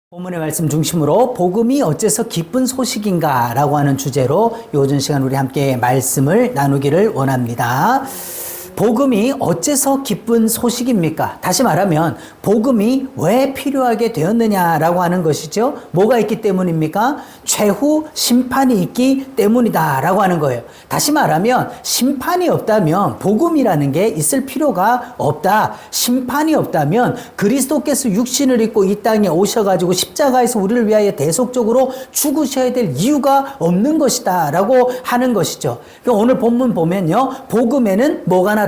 본문의 말씀 중심으로 복음이 어째서 기쁜 소식인가 라고 하는 주제로 요즘 시간 우리 함께 말씀을 나누기를 원합니다. 복음이 어째서 기쁜 소식입니까? 다시 말하면 복음이 왜 필요하게 되었느냐라고 하는 것이죠. 뭐가 있기 때문입니까? 최후 심판이 있기 때문이다 라고 하는 거예요. 다시 말하면 심판이 없다면 복음이라는 게 있을 필요가 없다. 심판이 없다면 그리스도께서 육신을 입고 이 땅에 오셔가지고 십자가에서 우리를 위하여 대속적으로 죽으셔야 될 이유가 없는 것이다 라고 하는 것이죠. 오늘 본문 보면요, 복음에는 뭐가 나타났다?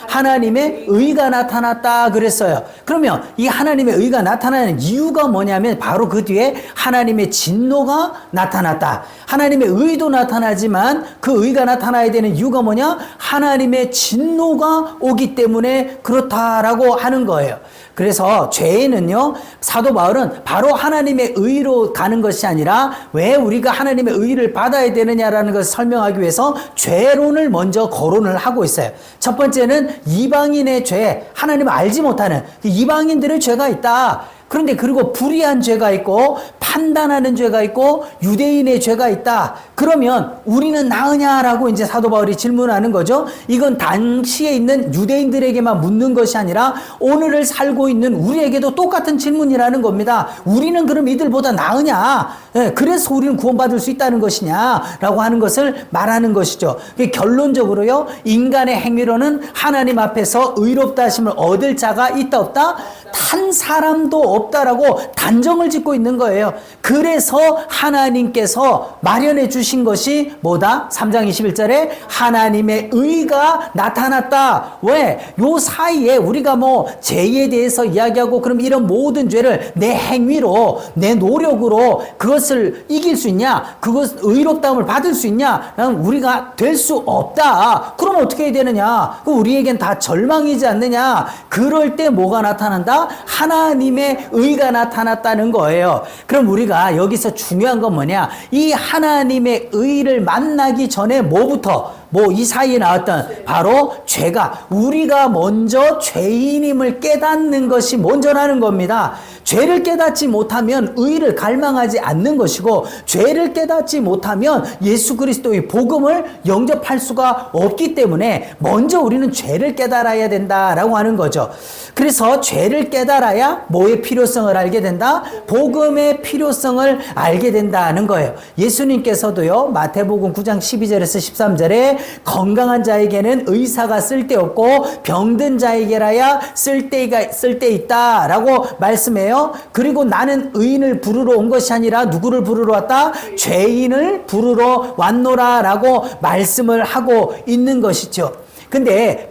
하나님의 의가 나타났다 그랬어요. 그러면 이 하나님의 의가 나타나는 이유가 뭐냐면 바로 그 뒤에 하나님의 진노가 나타났다. 하나님의 의도 나타나지만 그 의가 나타나야 되는 이유가 뭐냐? 하나님의 진노가 오기 때문에 그렇다라고 하는 거예요. 그래서 죄에는요, 사도 바울은 바로 하나님의 의로 가는 것이 아니라 왜 우리가 하나님의 의를 받아야 되느냐라는 것을 설명하기 위해서 죄론을 먼저 거론을 하고 있어요. 첫 번째는 이방인의 죄, 하나님을 알지 못하는 이방인들의 죄가 있다. 그런데 그리고 불의한 죄가 있고 판단하는 죄가 있고 유대인의 죄가 있다. 그러면 우리는 나으냐라고 이제 사도 바울이 질문하는 거죠. 이건 당시에 있는 유대인들에게만 묻는 것이 아니라 오늘을 살고 있는 우리에게도 똑같은 질문이라는 겁니다. 우리는 그럼 이들보다 나으냐? 그래서 우리는 구원받을 수 있다는 것이냐라고 하는 것을 말하는 것이죠. 결론적으로요, 인간의 행위로는 하나님 앞에서 의롭다 하심을 얻을 자가 있다 없다? 단 사람도 없다라고 단정을 짓고 있는 거예요. 그래서 하나님께서 마련해 주신 것이 뭐다? 3장 21절에 하나님의 의가 나타났다. 왜? 요 사이에 우리가 뭐 죄에 대해서 이야기하고 그럼 이런 모든 죄를 내 행위로 내 노력으로 그것을 이길 수 있냐? 그것 의롭다움을 받을 수 있냐? 우리가 될 수 없다. 그럼 어떻게 해야 되느냐? 우리에겐 다 절망이지 않느냐? 그럴 때 뭐가 나타난다? 하나님의 의가 나타났다는 거예요. 그럼 우리가 여기서 중요한 건 뭐냐? 이 하나님의 의를 만나기 전에 뭐부터? 이 사이에 나왔던 바로 죄가, 우리가 먼저 죄인임을 깨닫는 것이 먼저라는 겁니다. 죄를 깨닫지 못하면 의를 갈망하지 않는 것이고, 죄를 깨닫지 못하면 예수 그리스도의 복음을 영접할 수가 없기 때문에 먼저 우리는 죄를 깨달아야 된다라고 하는 거죠. 그래서 죄를 깨달아야 뭐의 필요성을 알게 된다? 복음의 필요성을 알게 된다는 거예요. 예수님께서도요, 마태복음 9장 12절에서 13절에 건강한 자에게는 의사가 쓸데없고 병든 자에게라야 쓸데있다 라고 말씀해요. 그리고 나는 의인을 부르러 온 것이 아니라 누구를 부르러 왔다? 죄인을 부르러 왔노라 라고 말씀을 하고 있는 것이죠. 근데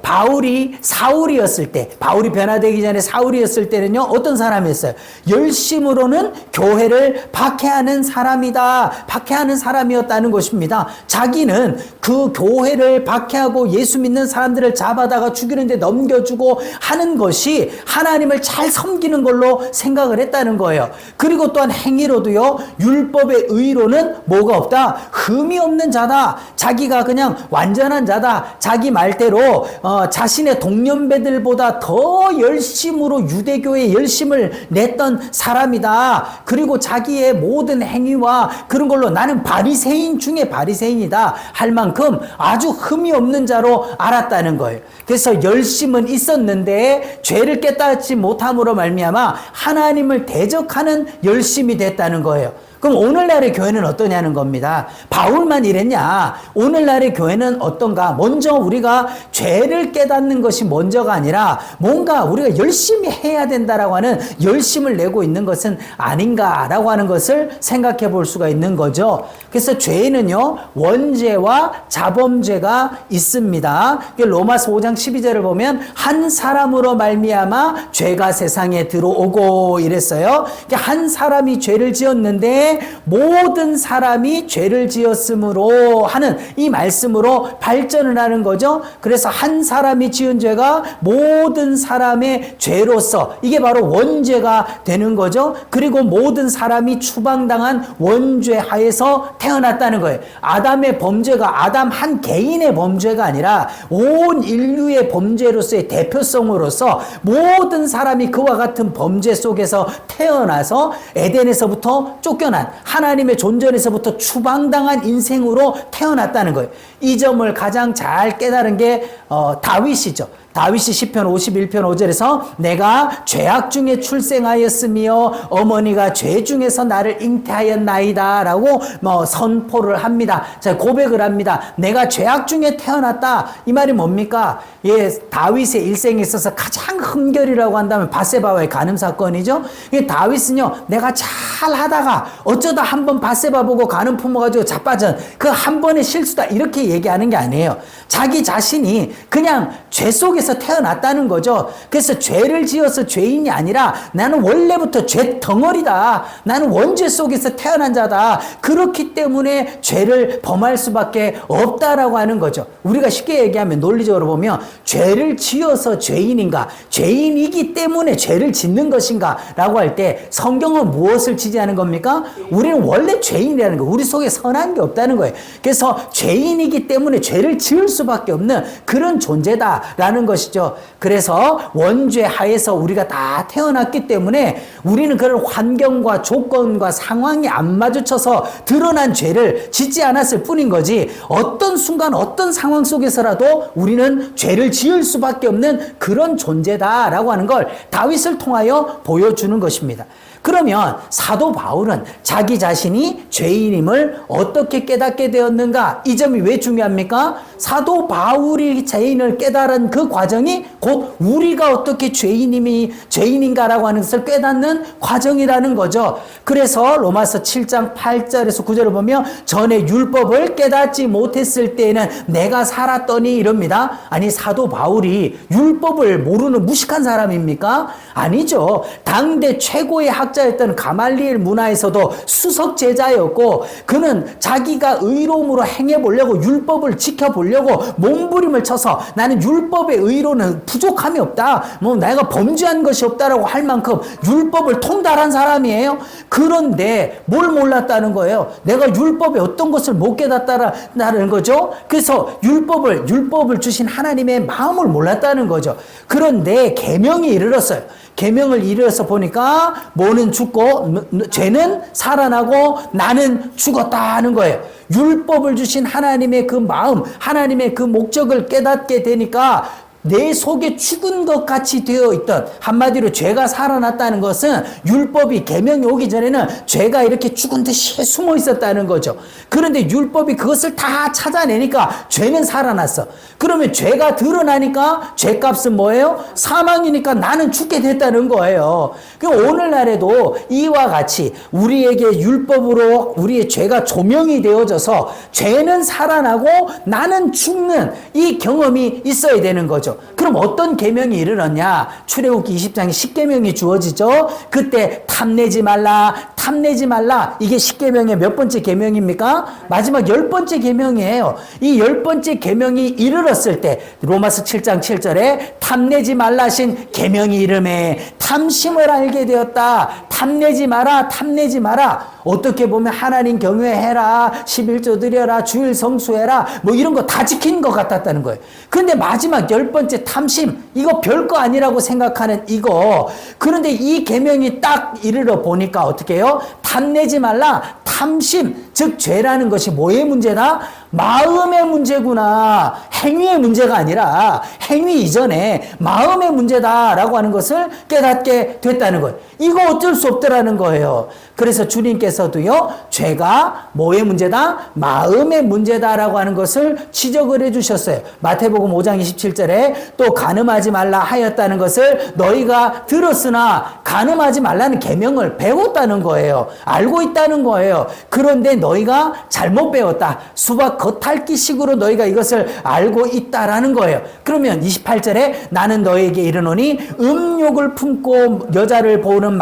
사울이었을 때, 바울이 변화되기 전에 사울이었을 때는요, 어떤 사람이었어요? 열심으로는 교회를 박해하는 사람이다. 박해하는 사람이었다는 것입니다. 자기는 그 교회를 박해하고 예수 믿는 사람들을 잡아다가 죽이는데 넘겨주고 하는 것이 하나님을 잘 섬기는 걸로 생각을 했다는 거예요. 그리고 또한 행위로도요, 율법의 의로는 뭐가 없다? 흠이 없는 자다. 자기가 그냥 완전한 자다. 자기 말대로 자신의 동년배들보다 더 열심으로 유대교에 열심을 냈던 사람이다. 그리고 자기의 모든 행위와 그런 걸로 나는 바리새인 중에 바리새인이다 할 만큼 아주 흠이 없는 자로 알았다는 거예요. 그래서 열심은 있었는데 죄를 깨닫지 못함으로 말미암아 하나님을 대적하는 열심이 됐다는 거예요. 그럼 오늘날의 교회는 어떠냐는 겁니다. 바울만 이랬냐? 오늘날의 교회는 어떤가? 먼저 우리가 죄를 깨닫는 것이 먼저가 아니라 뭔가 우리가 열심히 해야 된다라고 하는 열심을 내고 있는 것은 아닌가라고 하는 것을 생각해 볼 수가 있는 거죠. 그래서 죄는요, 원죄와 자범죄가 있습니다. 로마서 5장 12절을 보면 한 사람으로 말미암아 죄가 세상에 들어오고 이랬어요. 한 사람이 죄를 지었는데 때문에 모든 사람이 죄를 지었으므로 하는 이 말씀으로 발전을 하는 거죠. 그래서 한 사람이 지은 죄가 모든 사람의 죄로서 이게 바로 원죄가 되는 거죠. 그리고 모든 사람이 추방당한 원죄 하에서 태어났다는 거예요. 아담의 범죄가 아담 한 개인의 범죄가 아니라 온 인류의 범죄로서의 대표성으로서 모든 사람이 그와 같은 범죄 속에서 태어나서 에덴에서부터 쫓겨난 하나님의 존전에서부터 추방당한 인생으로 태어났다는 거예요. 이 점을 가장 잘 깨달은 게 다윗이죠. 다윗이 시편 51편 5절에서 내가 죄악 중에 출생하였으며 어머니가 죄 중에서 나를 잉태하였나이다 라고 선포를 합니다. 자, 고백을 합니다. 내가 죄악 중에 태어났다. 이 말이 뭡니까? 예, 다윗의 일생에 있어서 가장 흠결이라고 한다면 밧세바와의 간음 사건이죠. 다윗은요, 내가 잘 하다가 어쩌다 한번 밧세바 보고 간음 품어가지고 자빠진 그 한 번의 실수다 이렇게 얘기하는 게 아니에요. 자기 자신이 그냥 죄 속에서 태어났다는 거죠. 그래서 죄를 지어서 죄인이 아니라 나는 원래부터 죄 덩어리다. 나는 원죄 속에서 태어난 자다. 그렇기 때문에 죄를 범할 수밖에 없다라고 하는 거죠. 우리가 쉽게 얘기하면 논리적으로 보면 죄를 지어서 죄인인가, 죄인이기 때문에 죄를 짓는 것인가 라고 할 때 성경은 무엇을 지지하는 겁니까? 우리는 원래 죄인이라는 거, 우리 속에 선한 게 없다는 거예요. 그래서 죄인이기 때문에 죄를 지을 수밖에 없는 그런 존재다라는 것이죠. 그래서 원죄 하에서 우리가 다 태어났기 때문에 우리는 그런 환경과 조건과 상황이 안 마주쳐서 드러난 죄를 짓지 않았을 뿐인 거지, 어떤 순간 어떤 상황 속에서라도 우리는 죄를 지을 수밖에 없는 그런 존재다라고 하는 걸 다윗을 통하여 보여주는 것입니다. 그러면 사도 바울은 자기 자신이 죄인임을 어떻게 깨닫게 되었는가? 이 점이 왜 중요합니까? 사도 바울이 죄인을 깨달은 그 과정이 곧 우리가 어떻게 죄인인가라고 하는 것을 깨닫는 과정이라는 거죠. 그래서 로마서 7장 8절에서 9절을 보면 전에 율법을 깨닫지 못했을 때에는 내가 살았더니 이럽니다. 아니, 사도 바울이 율법을 모르는 무식한 사람입니까? 아니죠. 당대 최고의 학자였던 가말리엘 문화에서도 수석 제자였고, 그는 자기가 의로움으로 행해보려고 율법을 지켜보려고 몸부림을 쳐서 나는 율법의 의로는 부족함이 없다, 내가 범죄한 것이 없다라고 할 만큼 율법을 통달한 사람이에요. 그런데 뭘 몰랐다는 거예요? 내가 율법의 어떤 것을 못 깨닫다라는 거죠. 그래서 율법을 주신 하나님의 마음을 몰랐다는 거죠. 그런데 계명이 이르렀어요. 계명을 이루어서 보니까 뭐는 죽고 죄는 살아나고 나는 죽었다 하는 거예요. 율법을 주신 하나님의 그 마음, 하나님의 그 목적을 깨닫게 되니까 내 속에 죽은 것 같이 되어 있던, 한마디로 죄가 살아났다는 것은 율법이 계명이 오기 전에는 죄가 이렇게 죽은 듯이 숨어 있었다는 거죠. 그런데 율법이 그것을 다 찾아내니까 죄는 살아났어. 그러면 죄가 드러나니까 죄값은 뭐예요? 사망이니까 나는 죽게 됐다는 거예요. 오늘날에도 이와 같이 우리에게 율법으로 우리의 죄가 조명이 되어져서 죄는 살아나고 나는 죽는 이 경험이 있어야 되는 거죠. 그럼 어떤 계명이 이르렀냐? 출애굽기 20장에 10계명이 주어지죠. 그때 탐내지 말라, 탐내지 말라. 이게 10계명의 몇 번째 계명입니까? 마지막 10번째 계명이에요. 이 10번째 계명이 이르렀을 때 로마서 7장 7절에 탐내지 말라 하신 계명이 이름에 탐심을 알게 되었다. 탐내지 마라, 탐내지 마라. 어떻게 보면 하나님 경외해라, 11조 드려라, 주일 성수해라, 이런 거 다 지킨 것 같았다는 거예요. 그런데 마지막 10번째 탐심, 이거 별거 아니라고 생각하는 이거. 그런데 이 계명이 딱 이르러 보니까 어떻게 해요? 탐내지 말라, 탐심, 즉 죄라는 것이 뭐의 문제다? 마음의 문제구나. 행위의 문제가 아니라 행위 이전에 마음의 문제다라고 하는 것을 깨닫게 됐다는 거예요. 이거 어쩔 수 없더라는 거예요. 그래서 주님께서도요, 죄가 뭐의 문제다? 마음의 문제다라고 하는 것을 지적을 해주셨어요. 마태복음 5장 27절에 또 간음하지 말라 하였다는 것을 너희가 들었으나 간음하지 말라는 계명을 배웠다는 거예요. 알고 있다는 거예요. 그런데 너희가 잘못 배웠다. 수박 겉핥기식으로 너희가 이것을 알고 있다라는 거예요. 그러면 28절에 나는 너에게 이르노니 음욕을 품고 여자를 보는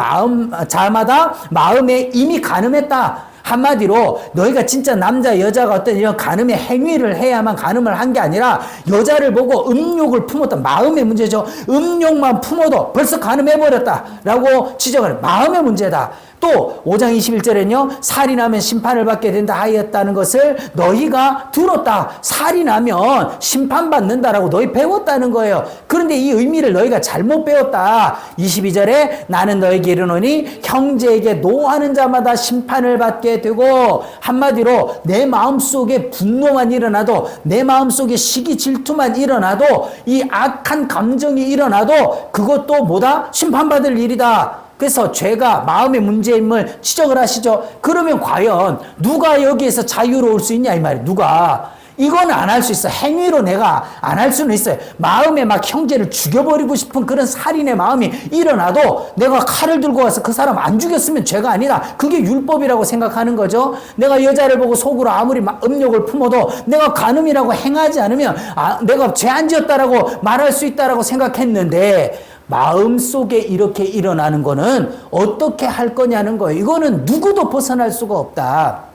자마다 마음에 이미 간음했다. 한마디로 너희가 진짜 남자 여자가 어떤 이런 간음의 행위를 해야만 간음을 한 게 아니라 여자를 보고 음욕을 품었다. 마음의 문제죠. 음욕만 품어도 벌써 간음해버렸다라고 지적을 해요. 마음의 문제다. 또 5장 21절에는요. 살인하면 심판을 받게 된다 하였다는 것을 너희가 들었다. 살인하면 심판받는다라고 너희 배웠다는 거예요. 그런데 이 의미를 너희가 잘못 배웠다. 22절에 나는 너에게 이르노니 형제에게 노하는 자마다 심판을 받게 되고, 한마디로 내 마음속에 분노만 일어나도, 내 마음속에 시기 질투만 일어나도, 이 악한 감정이 일어나도 그것도 뭐다? 심판받을 일이다. 그래서 죄가 마음의 문제임을 지적을 하시죠. 그러면 과연 누가 여기에서 자유로울 수 있냐 이 말이에요. 누가? 이건 안 할 수 있어. 행위로 내가 안 할 수는 있어요. 마음에 막 형제를 죽여버리고 싶은 그런 살인의 마음이 일어나도 내가 칼을 들고 와서 그 사람 안 죽였으면 죄가 아니다. 그게 율법이라고 생각하는 거죠. 내가 여자를 보고 속으로 아무리 음욕을 품어도 내가 간음이라고 행하지 않으면 내가 죄 안 지었다라고 말할 수 있다라고 생각했는데, 마음속에 이렇게 일어나는 거는 어떻게 할 거냐는 거예요. 이거는 누구도 벗어날 수가 없다.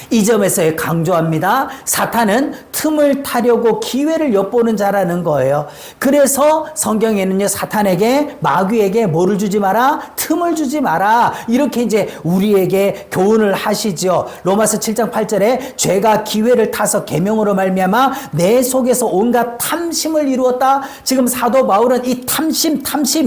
이 점에서 강조합니다. 사탄은 틈을 타려고 기회를 엿보는 자라는 거예요. 그래서 성경에는요, 사탄에게, 마귀에게 뭐를 주지 마라? 틈을 주지 마라. 이렇게 이제 우리에게 교훈을 하시죠. 로마서 7장 8절에 죄가 기회를 타서 계명으로 말미암아 내 속에서 온갖 탐심을 이루었다. 지금 사도 바울은 이 탐심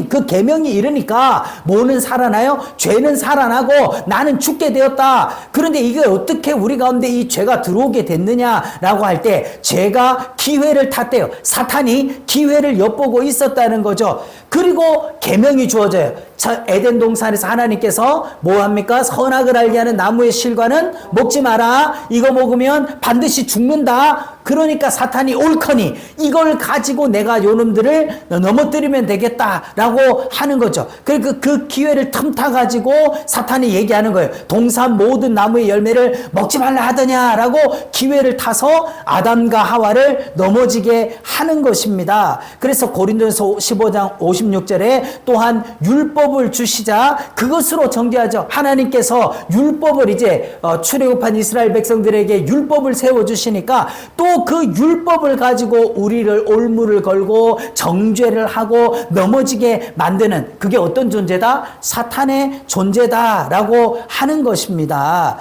그 계명이 이르니까 뭐는 살아나요? 죄는 살아나고 나는 죽게 되었다. 그런데 이게 어떻게 우리 가운데 이 죄가 들어오게 됐느냐라고 할 때, 죄가 기회를 탔대요. 사탄이 기회를 엿보고 있었다는 거죠. 그리고 계명이 주어져요. 에덴 동산에서 하나님께서 뭐 합니까? 선악을 알게 하는 나무의 실과는 먹지 마라. 이거 먹으면 반드시 죽는다. 그러니까 사탄이 옳거니 이걸 가지고 내가 요놈들을 넘어뜨리면 되겠다라고 하는 거죠. 그러니까 그 기회를 틈타 가지고 사탄이 얘기하는 거예요. 동산 모든 나무의 열매를 먹지 말라 하더냐라고 기회를 타서 아담과 하와를 넘어지게 하는 것입니다. 그래서 고린도전서 15장 56절에 또한 율법을 주시자 그것으로 정죄하죠. 하나님께서 율법을 이제 출애굽한 이스라엘 백성들에게 율법을 세워주시니까 또 그 율법을 가지고 우리를 올무를 걸고 정죄를 하고 넘어지게 만드는, 그게 어떤 존재다? 사탄의 존재다라고 하는 것입니다.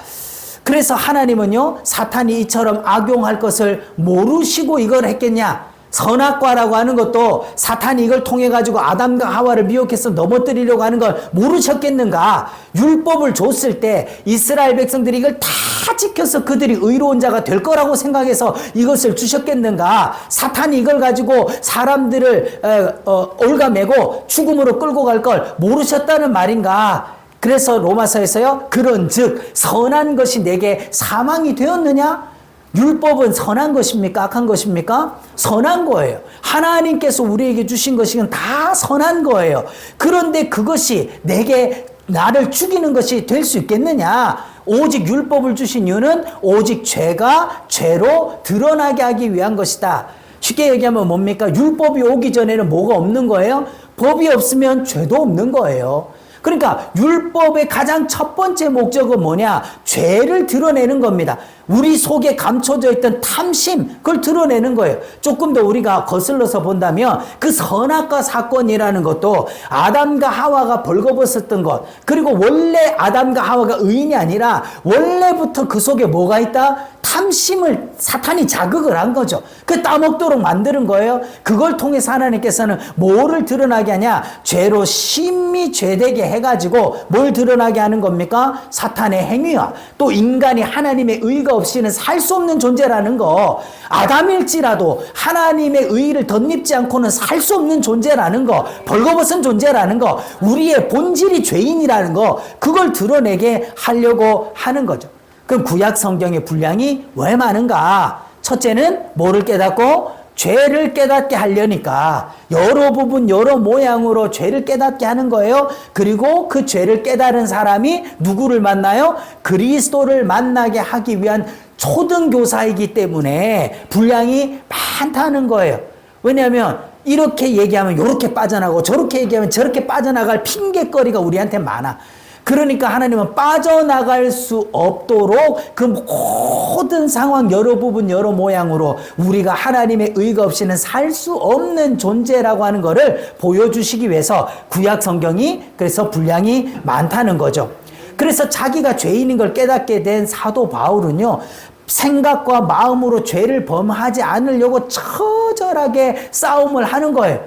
그래서 하나님은요, 사탄이 이처럼 악용할 것을 모르시고 이걸 했겠냐? 선악과라고 하는 것도 사탄이 이걸 통해 가지고 아담과 하와를 미혹해서 넘어뜨리려고 하는 걸 모르셨겠는가? 율법을 줬을 때 이스라엘 백성들이 이걸 다 지켜서 그들이 의로운 자가 될 거라고 생각해서 이것을 주셨겠는가? 사탄이 이걸 가지고 사람들을 올가매고 죽음으로 끌고 갈 걸 모르셨다는 말인가? 그래서 로마서에서요, 그런즉 선한 것이 내게 사망이 되었느냐? 율법은 선한 것입니까? 악한 것입니까? 선한 거예요. 하나님께서 우리에게 주신 것이 다 선한 거예요. 그런데 그것이 내게 나를 죽이는 것이 될 수 있겠느냐? 오직 율법을 주신 이유는 오직 죄가 죄로 드러나게 하기 위한 것이다. 쉽게 얘기하면 뭡니까? 율법이 오기 전에는 뭐가 없는 거예요? 법이 없으면 죄도 없는 거예요. 그러니까 율법의 가장 첫 번째 목적은 뭐냐? 죄를 드러내는 겁니다. 우리 속에 감춰져 있던 탐심, 그걸 드러내는 거예요. 조금 더 우리가 거슬러서 본다면 그 선악과 사건이라는 것도 아담과 하와가 벌거벗었던 것, 그리고 원래 아담과 하와가 의인이 아니라 원래부터 그 속에 뭐가 있다? 탐심을 사탄이 자극을 한 거죠. 그 따먹도록 만드는 거예요. 그걸 통해서 하나님께서는 뭐를 드러나게 하냐? 죄로 심히 죄되게 해가지고 뭘 드러나게 하는 겁니까? 사탄의 행위와 또 인간이 하나님의 의가 없이는 살 수 없는 존재라는 거, 아담일지라도 하나님의 의를 덧입지 않고는 살 수 없는 존재라는 거, 벌거벗은 존재라는 거, 우리의 본질이 죄인이라는 거, 그걸 드러내게 하려고 하는 거죠. 그럼 구약 성경의 분량이 왜 많은가? 첫째는 뭐를 깨닫고? 죄를 깨닫게 하려니까 여러 부분 여러 모양으로 죄를 깨닫게 하는 거예요. 그리고 그 죄를 깨달은 사람이 누구를 만나요? 그리스도를 만나게 하기 위한 초등교사이기 때문에 분량이 많다는 거예요. 왜냐하면 이렇게 얘기하면 이렇게 빠져나가고 저렇게 얘기하면 저렇게 빠져나갈 핑계거리가 우리한테 많아. 그러니까 하나님은 빠져나갈 수 없도록 그 모든 상황 여러 부분 여러 모양으로 우리가 하나님의 의가 없이는 살 수 없는 존재라고 하는 것을 보여주시기 위해서 구약 성경이 그래서 분량이 많다는 거죠. 그래서 자기가 죄인인 걸 깨닫게 된 사도 바울은요, 생각과 마음으로 죄를 범하지 않으려고 처절하게 싸움을 하는 거예요.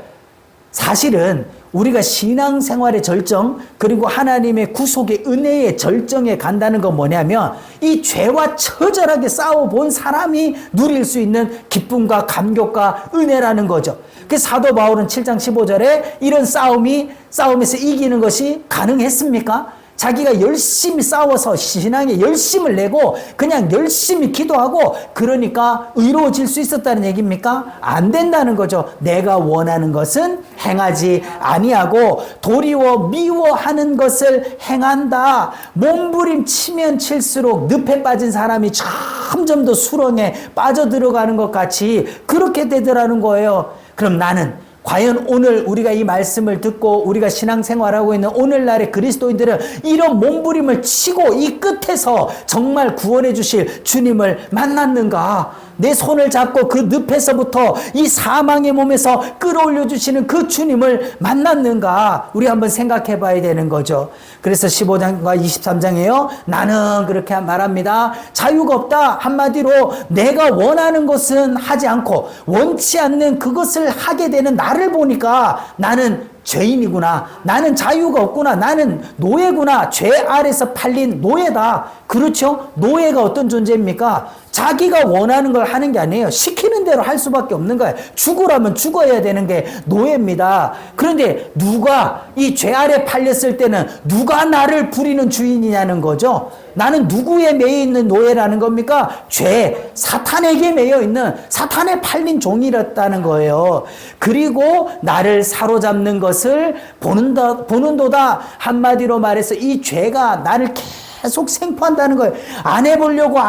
사실은 우리가 신앙생활의 절정 그리고 하나님의 구속의 은혜의 절정에 간다는 건 뭐냐면 이 죄와 처절하게 싸워본 사람이 누릴 수 있는 기쁨과 감격과 은혜라는 거죠. 그래서 사도 바울은 7장 15절에 이런 싸움에서 이기는 것이 가능했습니까? 자기가 열심히 싸워서 신앙에 열심을 내고 그냥 열심히 기도하고 그러니까 의로워질 수 있었다는 얘기입니까? 안 된다는 거죠. 내가 원하는 것은 행하지 아니하고 도리어 미워하는 것을 행한다. 몸부림치면 칠수록 늪에 빠진 사람이 점점 더 수렁에 빠져들어가는 것 같이 그렇게 되더라는 거예요. 그럼 나는 과연 오늘 우리가 이 말씀을 듣고 우리가 신앙생활하고 있는 오늘날의 그리스도인들은 이런 몸부림을 치고 이 끝에서 정말 구원해 주실 주님을 만났는가? 내 손을 잡고 그 늪에서부터 이 사망의 몸에서 끌어올려 주시는 그 주님을 만났는가? 우리 한번 생각해 봐야 되는 거죠. 그래서 15장과 23장에요. 나는 그렇게 말합니다. 자유가 없다. 한마디로 내가 원하는 것은 하지 않고 원치 않는 그것을 하게 되는 나를 보니까 나는 죄인이구나. 나는 자유가 없구나. 나는 노예구나. 죄 아래서 팔린 노예다. 그렇죠? 노예가 어떤 존재입니까? 자기가 원하는 걸 하는 게 아니에요. 시키는 대로 할 수밖에 없는 거예요. 죽으라면 죽어야 되는 게 노예입니다. 그런데 누가 이 죄 아래 팔렸을 때는 누가 나를 부리는 주인이냐는 거죠. 나는 누구에 매여 있는 노예라는 겁니까? 죄, 사탄에게 매여 있는 사탄에 팔린 종이었다는 거예요. 그리고 나를 사로잡는 것을 보는도다. 한마디로 말해서 이 죄가 나를 계속 생포한다는 거예요. 안 해보려고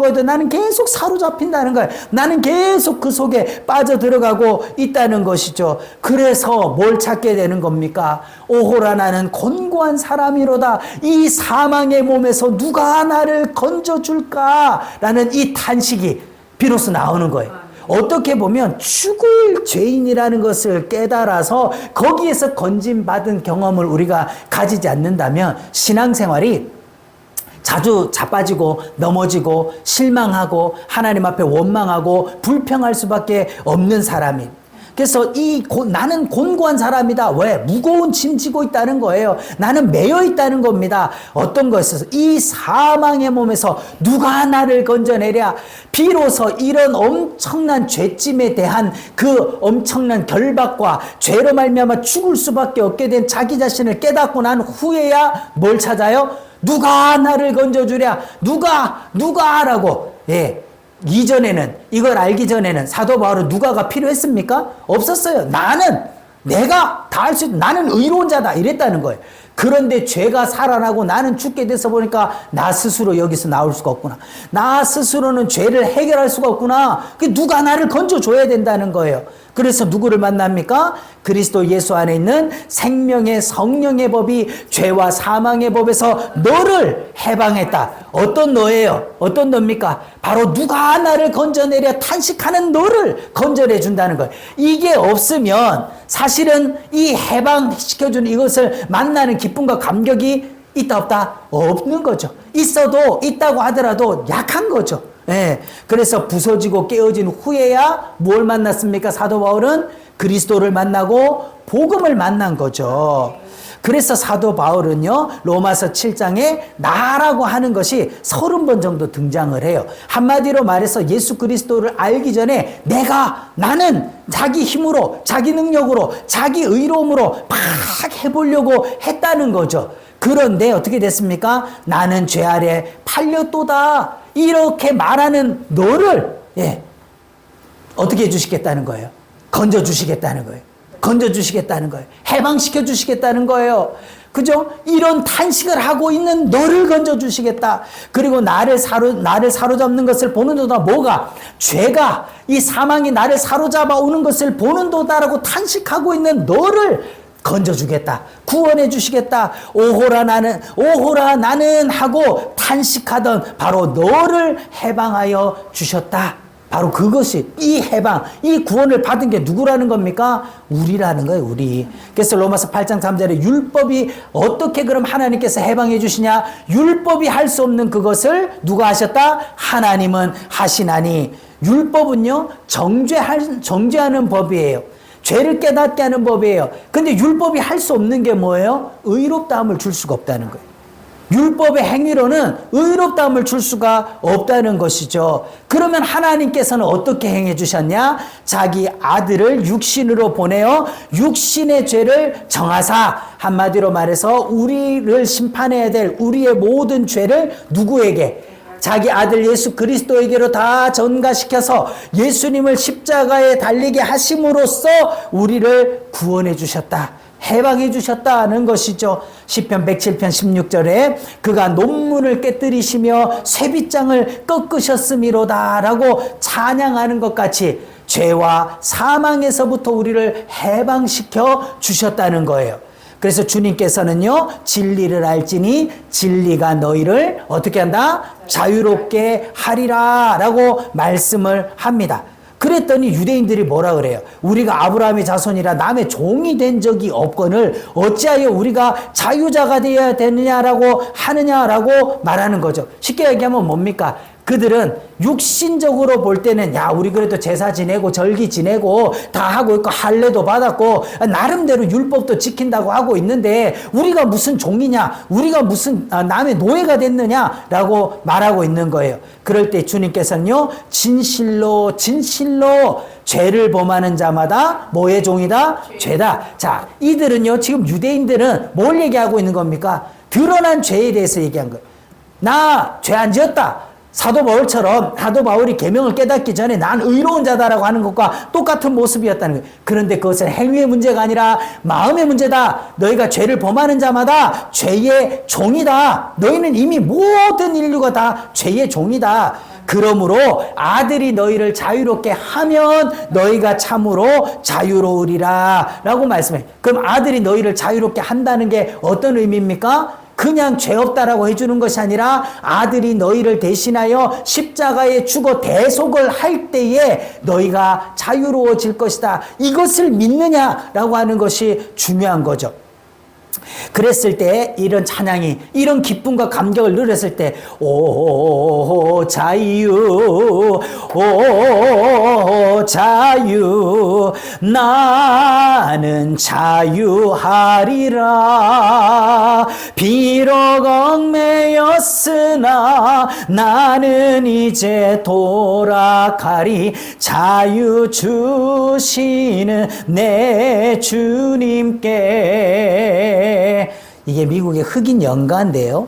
해도 나는 계속 사로잡힌다는 거예요. 나는 계속 그 속에 빠져들어가고 있다는 것이죠. 그래서 뭘 찾게 되는 겁니까? 오호라 나는 곤고한 사람이로다. 이 사망의 몸에서 누가 나를 건져줄까? 라는 이 탄식이 비로소 나오는 거예요. 어떻게 보면 죽을 죄인이라는 것을 깨달아서 거기에서 건짐받은 경험을 우리가 가지지 않는다면 신앙생활이 자주 자빠지고 넘어지고 실망하고 하나님 앞에 원망하고 불평할 수밖에 없는 사람이. 그래서 나는 곤고한 사람이다. 왜? 무거운 짐 지고 있다는 거예요. 나는 매여 있다는 겁니다. 어떤 것에서 이 사망의 몸에서 누가 나를 건져내랴. 비로소 이런 엄청난 죄짐에 대한 그 엄청난 결박과 죄로 말미암아 죽을 수밖에 없게 된 자기 자신을 깨닫고 난 후에야 뭘 찾아요? 누가 나를 건져주랴? 누가라고. 예. 이전에는, 이걸 알기 전에는 사도 바울은 누가가 필요했습니까? 없었어요. 내가 다 할 수 있다. 나는 의로운 자다. 이랬다는 거예요. 그런데 죄가 살아나고 나는 죽게 돼서 보니까 나 스스로 여기서 나올 수가 없구나. 나 스스로는 죄를 해결할 수가 없구나. 누가 나를 건져줘야 된다는 거예요. 그래서 누구를 만납니까? 그리스도 예수 안에 있는 생명의 성령의 법이 죄와 사망의 법에서 너를 해방했다. 어떤 너예요? 어떤 너입니까? 바로 누가 나를 건져내려 탄식하는 너를 건져내 준다는 거예요. 이게 없으면 사실은 이 해방시켜주는 이것을 만나는 기쁨과 감격이 있다 없다? 없는 거죠. 있다고 하더라도 약한 거죠. 예. 그래서 부서지고 깨어진 후에야 뭘 만났습니까? 사도 바울은 그리스도를 만나고 복음을 만난 거죠. 그래서 사도 바울은요, 로마서 7장에 나라고 하는 것이 30번 정도 등장을 해요. 한마디로 말해서 예수 그리스도를 알기 전에 나는 자기 힘으로, 자기 능력으로, 자기 의로움으로 막 해보려고 했다는 거죠. 그런데 어떻게 됐습니까? 나는 죄 아래 팔렸도다. 이렇게 말하는 너를 어떻게 해주시겠다는 거예요? 건져주시겠다는 거예요. 건져주시겠다는 거예요. 해방시켜 주시겠다는 거예요. 그죠? 이런 탄식을 하고 있는 너를 건져주시겠다. 그리고 나를 사로잡는 것을 보는도다. 뭐가? 죄가, 이 사망이 나를 사로잡아 오는 것을 보는도다라고 탄식하고 있는 너를 건져주겠다. 구원해 주시겠다. 오호라 나는 하고 탄식하던 바로 너를 해방하여 주셨다. 바로 그것이, 이 해방, 이 구원을 받은 게 누구라는 겁니까? 우리라는 거예요, 우리. 그래서 로마서 8장 3절에 율법이 어떻게 그럼 하나님께서 해방해 주시냐? 율법이 할 수 없는 그것을 누가 하셨다? 하나님은 하시나니. 율법은요, 정죄하는 법이에요. 죄를 깨닫게 하는 법이에요. 근데 율법이 할 수 없는 게 뭐예요? 의롭다함을 줄 수가 없다는 거예요. 율법의 행위로는 의롭다함을 줄 수가 없다는 것이죠. 그러면 하나님께서는 어떻게 행해 주셨냐? 자기 아들을 육신으로 보내어 육신의 죄를 정하사, 한마디로 말해서 우리를 심판해야 될 우리의 모든 죄를 누구에게? 자기 아들 예수 그리스도에게로 다 전가시켜서 예수님을 십자가에 달리게 하심으로써 우리를 구원해 주셨다. 해방해 주셨다는 것이죠. 시편 107편 16절에 그가 논문을 깨뜨리시며 쇠빗장을 꺾으셨음이로다 라고 찬양하는 것 같이 죄와 사망에서부터 우리를 해방시켜 주셨다는 거예요. 그래서 주님께서는요, 진리를 알지니 진리가 너희를 어떻게 한다? 자유롭게 하리라 라고 말씀을 합니다. 그랬더니 유대인들이 뭐라 그래요? 우리가 아브라함의 자손이라 남의 종이 된 적이 없거늘 어찌하여 우리가 자유자가 되어야 되느냐라고 하느냐라고 말하는 거죠. 쉽게 얘기하면 뭡니까? 그들은 육신적으로 볼 때는 야, 우리 그래도 제사 지내고 절기 지내고 다 하고 있고 할례도 받았고 나름대로 율법도 지킨다고 하고 있는데 우리가 무슨 종이냐, 우리가 무슨 남의 노예가 됐느냐라고 말하고 있는 거예요. 그럴 때 주님께서는요, 진실로 죄를 범하는 자마다 뭐의 종이다? 죄다. 자, 이들은요, 지금 유대인들은 뭘 얘기하고 있는 겁니까? 드러난 죄에 대해서 얘기한 거예요. 나 죄 안 지었다. 사도 바울이 계명을 깨닫기 전에 난 의로운 자다라고 하는 것과 똑같은 모습이었다는 거예요. 그런데 그것은 행위의 문제가 아니라 마음의 문제다. 너희가 죄를 범하는 자마다 죄의 종이다. 너희는 이미 모든 인류가 다 죄의 종이다. 그러므로 아들이 너희를 자유롭게 하면 너희가 참으로 자유로우리라 라고 말씀해요. 그럼 아들이 너희를 자유롭게 한다는 게 어떤 의미입니까? 그냥 죄 없다라고 해주는 것이 아니라 아들이 너희를 대신하여 십자가에 죽어 대속을 할 때에 너희가 자유로워질 것이다. 이것을 믿느냐라고 하는 것이 중요한 거죠. 그랬을 때 이런 찬양이, 이런 기쁨과 감격을 누렸을 때 오 자유, 오 자유, 나는 자유하리라. 비록 얽매였으나 나는 이제 돌아가리. 자유 주시는 내 주님께. 이게 미국의 흑인 연가인데요.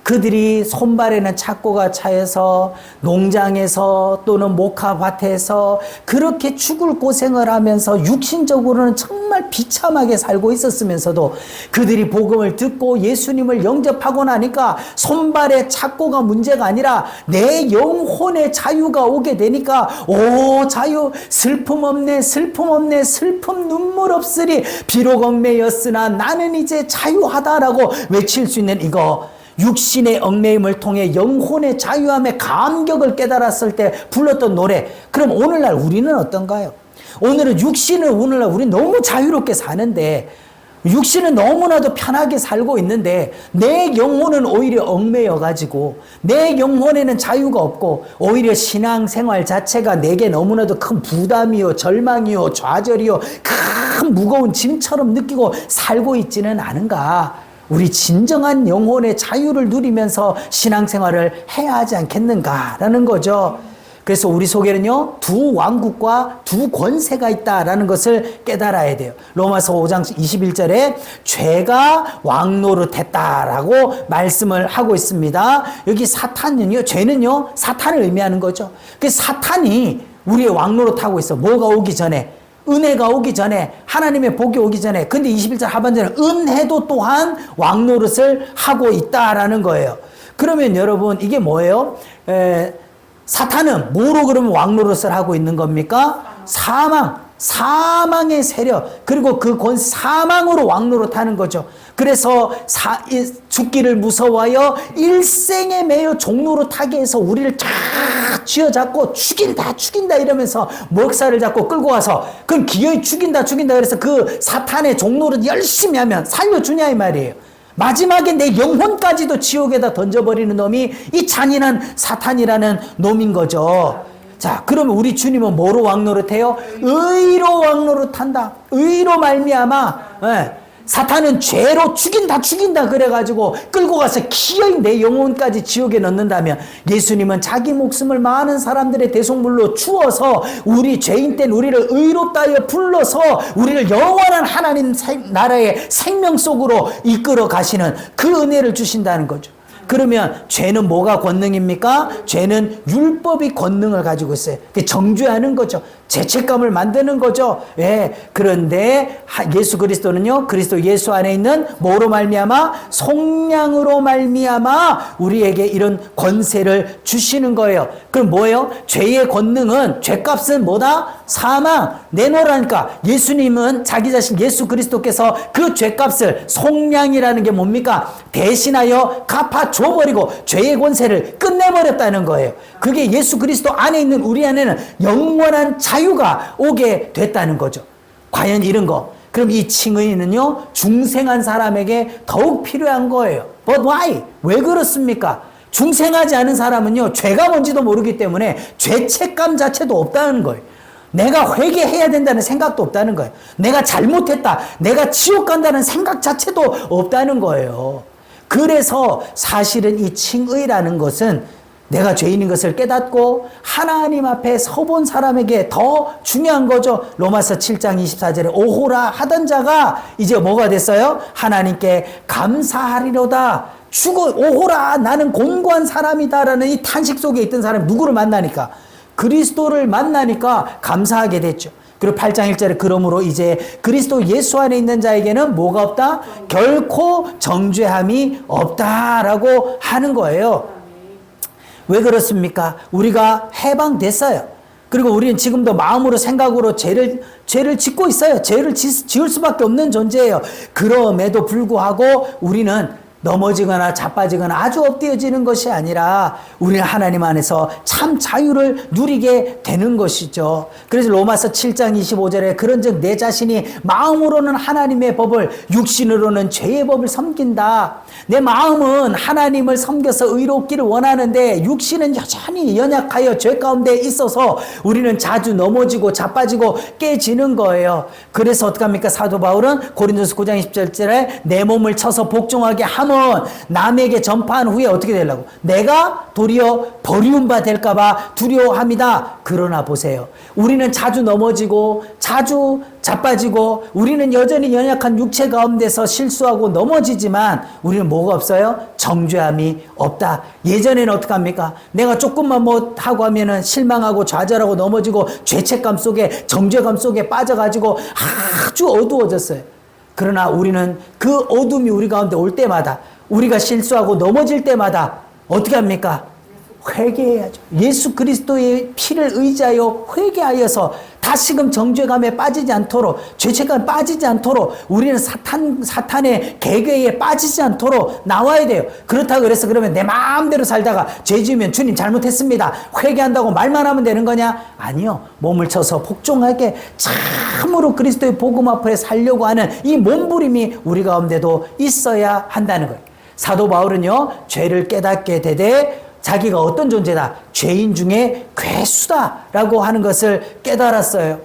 그들이 손발에는 착고가 차여서 농장에서 또는 목화밭에서 그렇게 죽을 고생을 하면서 육신적으로는 정말 비참하게 살고 있었으면서도 그들이 복음을 듣고 예수님을 영접하고 나니까 손발의 착고가 문제가 아니라 내 영혼의 자유가 오게 되니까 오 자유, 슬픔 없네, 슬픔 없네, 슬픔 눈물 없으리. 비록 얽매였으나 나는 이제 자유하다라고 외칠 수 있는 이거, 육신의 얽매임을 통해 영혼의 자유함의 감격을 깨달았을 때 불렀던 노래. 그럼 오늘날 우리는 어떤가요? 오늘날 우리 너무 자유롭게 사는데, 육신은 너무나도 편하게 살고 있는데 내 영혼은 오히려 얽매여가지고 내 영혼에는 자유가 없고 오히려 신앙생활 자체가 내게 너무나도 큰 부담이요, 절망이요, 좌절이요, 큰 무거운 짐처럼 느끼고 살고 있지는 않은가? 우리 진정한 영혼의 자유를 누리면서 신앙생활을 해야 하지 않겠는가라는 거죠. 그래서 우리 속에는요, 두 왕국과 두 권세가 있다라는 것을 깨달아야 돼요. 로마서 5장 21절에 죄가 왕노릇했다라고 말씀을 하고 있습니다. 여기 사탄은요, 죄는요, 사탄을 의미하는 거죠. 그 사탄이 우리의 왕노릇하고 있어. 뭐가 오기 전에? 은혜가 오기 전에, 하나님의 복이 오기 전에. 근데 21절 하반절에 은혜도 또한 왕노릇을 하고 있다라는 거예요. 그러면 여러분 이게 뭐예요? 사탄은 뭐로 그러면 왕노릇을 하고 있는 겁니까? 사망의 세력, 그리고 그 사망으로 왕노릇하는 거죠. 그래서 죽기를 무서워하여 일생에 매여 종로로 타게 해서 우리를 쫙 쥐어잡고 죽인다 이러면서 목살을 잡고 끌고 와서, 그럼 기어이 죽인다 그래서 그 사탄의 종로를 열심히 하면 살려주냐 이 말이에요. 마지막에 내 영혼까지도 지옥에다 던져버리는 놈이 이 잔인한 사탄이라는 놈인 거죠. 자, 그러면 우리 주님은 뭐로 왕노릇해요? 의로 왕노릇한다. 의로 말미암아. 사탄은 죄로 죽인다 그래가지고 끌고 가서 기어이 내 영혼까지 지옥에 넣는다면, 예수님은 자기 목숨을 많은 사람들의 대속물로 주어서 우리 죄인 땐 우리를 의롭다 하여 불러서 우리를 영원한 하나님 나라의 생명 속으로 이끌어 가시는 그 은혜를 주신다는 거죠. 그러면 죄는 뭐가 권능입니까? 죄는 율법이 권능을 가지고 있어요. 정죄하는 거죠. 죄책감을 만드는 거죠. 예. 그런데 예수 그리스도는요, 그리스도 예수 안에 있는 뭐로 말미암아? 속량으로 말미암아 우리에게 이런 권세를 주시는 거예요. 그럼 뭐예요? 죄의 권능은, 죄값은 뭐다? 사망. 내놓으라니까. 예수님은 자기 자신 예수 그리스도께서 그 죄값을, 속량이라는 게 뭡니까? 대신하여 갚아줘버리고 죄의 권세를 끝내버렸다는 거예요. 그게 예수 그리스도 안에 있는 우리 안에는 영원한 자유가 오게 됐다는 거죠. 과연 이런 거, 그럼 이 칭의는요, 중생한 사람에게 더욱 필요한 거예요. But why? 왜 그렇습니까? 중생하지 않은 사람은요, 죄가 뭔지도 모르기 때문에 죄책감 자체도 없다는 거예요. 내가 회개해야 된다는 생각도 없다는 거예요. 내가 잘못했다, 내가 지옥 간다는 생각 자체도 없다는 거예요. 그래서 사실은 이 칭의라는 것은 내가 죄인인 것을 깨닫고 하나님 앞에 서본 사람에게 더 중요한 거죠. 로마서 7장 24절에 오호라 하던 자가 이제 뭐가 됐어요? 하나님께 감사하리로다. 오호라, 나는 곤고한 사람이다라는 이 탄식 속에 있던 사람이 누구를 만나니까? 그리스도를 만나니까 감사하게 됐죠. 그리고 8장 1절에 그러므로 이제 그리스도 예수 안에 있는 자에게는 뭐가 없다? 결코 정죄함이 없다라고 하는 거예요. 왜 그렇습니까? 우리가 해방됐어요. 그리고 우리는 지금도 마음으로 생각으로 죄를 짓고 있어요. 죄를 지을 수밖에 없는 존재예요. 그럼에도 불구하고 우리는 넘어지거나 자빠지거나 아주 엎드려지는 것이 아니라 우리는 하나님 안에서 참 자유를 누리게 되는 것이죠. 그래서 로마서 7장 25절에 그런즉 내 자신이 마음으로는 하나님의 법을, 육신으로는 죄의 법을 섬긴다. 내 마음은 하나님을 섬겨서 의롭기를 원하는데 육신은 여전히 연약하여 죄 가운데 있어서 우리는 자주 넘어지고 자빠지고 깨지는 거예요. 그래서 어떡합니까? 사도 바울은 고린도서 9장 20절에 내 몸을 쳐서 복종하게 함은 남에게 전파한 후에 어떻게 되려고? 내가 도리어 버리운 바 될까봐 두려워합니다. 그러나 보세요. 우리는 자주 넘어지고 자주 자빠지고 우리는 여전히 연약한 육체 가운데서 실수하고 넘어지지만 우리는 뭐가 없어요? 정죄함이 없다. 예전에는 어떡합니까? 내가 조금만 하고 하면은 실망하고 좌절하고 넘어지고 죄책감 속에, 정죄감 속에 빠져가지고 아주 어두워졌어요. 그러나 우리는 그 어둠이 우리 가운데 올 때마다, 우리가 실수하고 넘어질 때마다 어떻게 합니까? 회개해야죠. 예수 그리스도의 피를 의지하여 회개하여서 다시금 정죄감에 빠지지 않도록, 죄책감에 빠지지 않도록, 우리는 사탄의 계계에 빠지지 않도록 나와야 돼요. 그렇다고 그래서 그러면 내 마음대로 살다가 죄 지으면 주님 잘못했습니다, 회개한다고 말만 하면 되는 거냐? 아니요. 몸을 쳐서 복종하게 참으로 그리스도의 복음 앞에 살려고 하는 이 몸부림이 우리 가운데도 있어야 한다는 거예요. 사도 바울은요, 죄를 깨닫게 되되 자기가 어떤 존재다? 죄인 중에 괴수다라고 하는 것을 깨달았어요.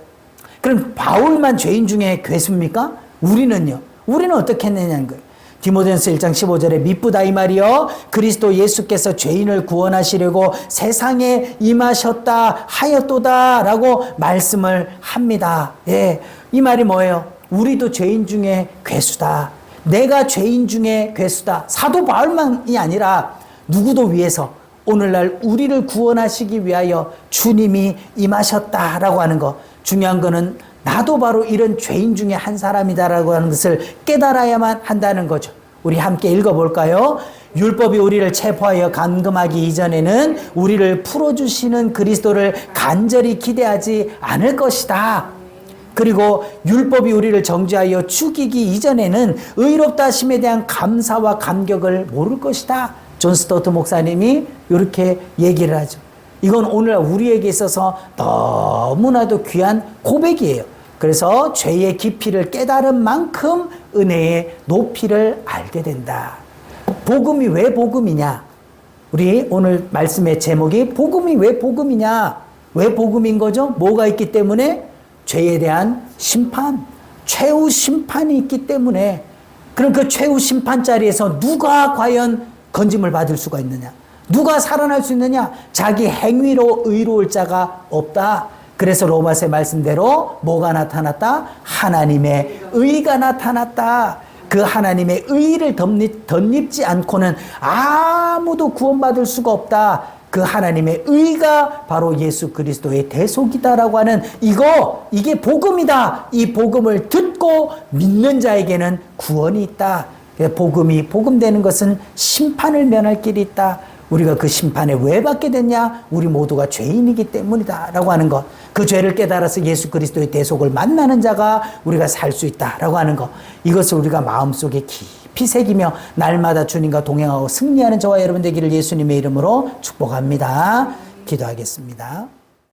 그럼 바울만 죄인 중에 괴수입니까? 우리는요? 우리는 어떻게 했느냐는 거예요. 디모데전서 1장 15절에 미쁘다 이 말이요, 그리스도 예수께서 죄인을 구원하시려고 세상에 임하셨다 하였도다 라고 말씀을 합니다. 예, 이 말이 뭐예요? 우리도 죄인 중에 괴수다. 내가 죄인 중에 괴수다. 사도 바울만이 아니라 누구도 위해서 오늘날 우리를 구원하시기 위하여 주님이 임하셨다라고 하는 거. 중요한 거는 나도 바로 이런 죄인 중에 한 사람이다라고 하는 것을 깨달아야만 한다는 거죠. 우리 함께 읽어볼까요? 율법이 우리를 체포하여 감금하기 이전에는 우리를 풀어주시는 그리스도를 간절히 기대하지 않을 것이다. 그리고 율법이 우리를 정죄하여 죽이기 이전에는 의롭다 하심에 대한 감사와 감격을 모를 것이다. 존 스토트 목사님이 이렇게 얘기를 하죠. 이건 오늘 우리에게 있어서 너무나도 귀한 고백이에요. 그래서 죄의 깊이를 깨달은 만큼 은혜의 높이를 알게 된다. 복음이 왜 복음이냐? 우리 오늘 말씀의 제목이 복음이 왜 복음이냐? 왜 복음인 거죠? 뭐가 있기 때문에? 죄에 대한 심판, 최후 심판이 있기 때문에. 그럼 그 최후 심판 자리에서 누가 과연 건짐을 받을 수가 있느냐? 누가 살아날 수 있느냐? 자기 행위로 의로울 자가 없다. 그래서 로마서의 말씀대로 뭐가 나타났다? 하나님의 의가 나타났다. 그 하나님의 의를 덧입지 않고는 아무도 구원받을 수가 없다. 그 하나님의 의가 바로 예수 그리스도의 대속이다라고 하는 이게 복음이다. 이 복음을 듣고 믿는 자에게는 구원이 있다. 복음되는 것은 심판을 면할 길이 있다. 우리가 그 심판에 왜 받게 됐냐? 우리 모두가 죄인이기 때문이다 라고 하는 것. 그 죄를 깨달아서 예수 그리스도의 대속을 만나는 자가 우리가 살 수 있다라고 하는 것. 이것을 우리가 마음속에 깊이 새기며 날마다 주님과 동행하고 승리하는 저와 여러분 되기를 예수님의 이름으로 축복합니다. 기도하겠습니다.